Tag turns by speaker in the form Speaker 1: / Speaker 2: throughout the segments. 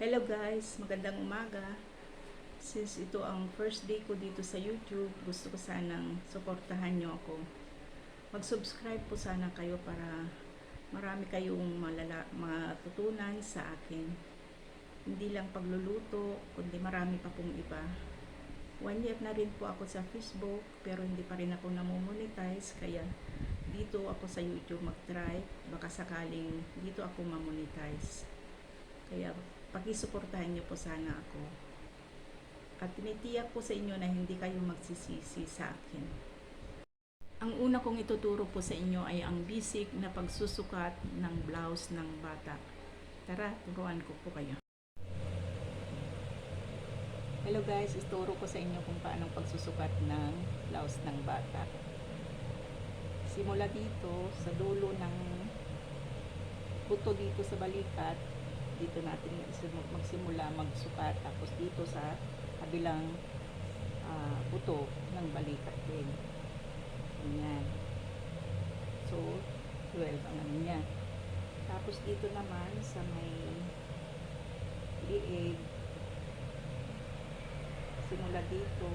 Speaker 1: Hello guys, magandang umaga. Since ito ang first day ko dito sa YouTube, gusto ko sanang suportahan nyo ako. Mag-subscribe po sana kayo para marami kayong matutunan sa akin. Hindi lang pagluluto, kundi marami pa pong iba. 1 year na rin po ako sa Facebook, pero hindi pa rin ako namomonetize, kaya dito ako sa YouTube mag-try, baka sakaling dito ako mamonetize. Kaya pakisuportahan niyo po sana ako. At tinitiyak po sa inyo na hindi kayo magsisisi sa akin. Ang una kong ituturo po sa inyo ay ang basic na pagsusukat ng blouse ng bata. Tara, turuan ko po kayo. Hello guys, ituro ko sa inyo kung paano pagsusukat ng blouse ng bata. Simula dito sa dulo ng buto dito sa balikat, dito natin magsimula magsukat, tapos dito sa kabilang buto ng balikat din. Ayan. So 12 ang ano niya. Tapos dito naman sa may liig, simula dito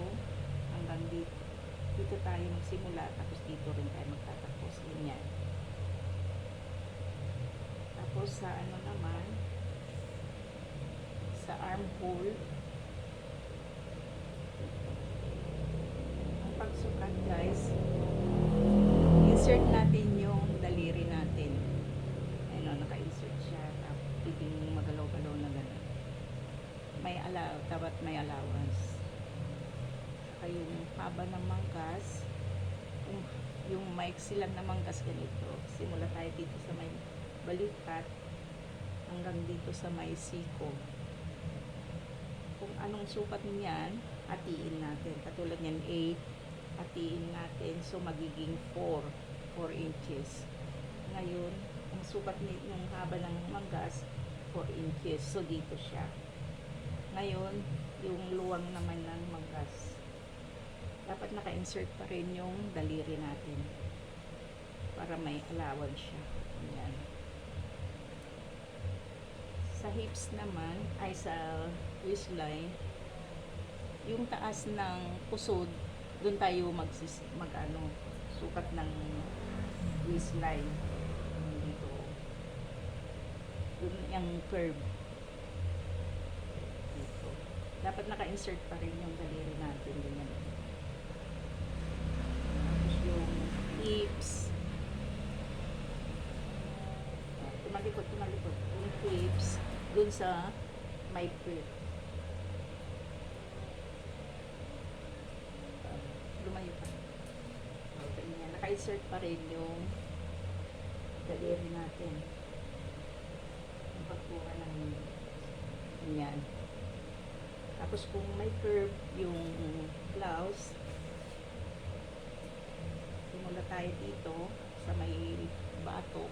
Speaker 1: hanggang dito tayo magsimula, tapos dito rin tayo magtatapos. Ganyan. Tapos sa ano naman, sa armhole, ang pagsukat guys, insert natin yung daliri natin. Ayun, naka-insert siya, tapos pwedeng magalaw-galaw na gano'n. Dapat may allowance. Saka yung haba ng manggas, yung maiksi lang na manggas ganito, simula tayo dito sa may balikat hanggang dito sa may siko. Kung anong sukat niyan, hatiin natin. Katulad niyan, 8, hatiin natin. So, magiging 4 inches. Ngayon, ang sukat ng haba ng manggas, 4 inches. So, dito siya. Ngayon, yung luwang naman ng manggas, dapat naka-insert pa rin yung daliri natin para may allowance siya. Ayan. Sa hips naman, ay sa waistline, yung taas ng pusod, doon tayo sukat ng waistline. Dito. Doon yung curve. Dito. Dapat naka-insert pa rin yung daliri natin. Ganyan. Tapos yung hips. Tumalikod. Yung hips, dun sa may curve. Lumayo pa. Okay, naka-insert pa rin yung daliri natin. Yung pagkuha ng yan. Tapos kung may curve yung blouse, simula tayo dito sa may batok.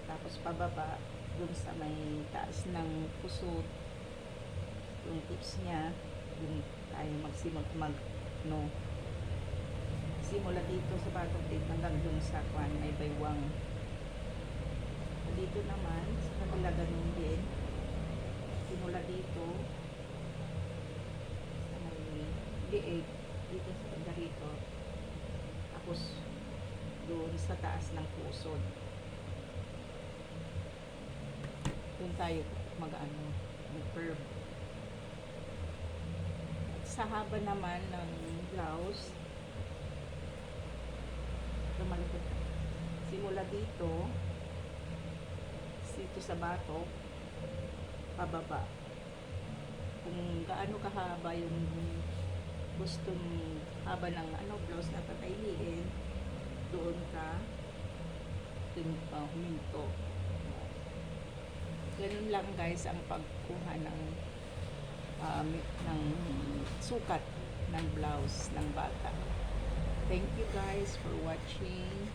Speaker 1: Tapos pababa dun sa may taas ng pusod, yung tips niya, dun tayo simula dito sa batok din hanggang dun sa may baywang. Dito naman sa kabila ganun din, simula dito sa may liig, dito sa banda rito, tapos dun sa taas ng pusod. Doon tayo curve. At sa haba naman ng blouse, lumalikod. Simula dito sa batok, pababa. Kung gaano kahaba yung gustong haba ng blouse na patayin, doon ka huminto. Ganun lang guys ang pagkuha ng sukat ng blouse ng bata. Thank you guys for watching.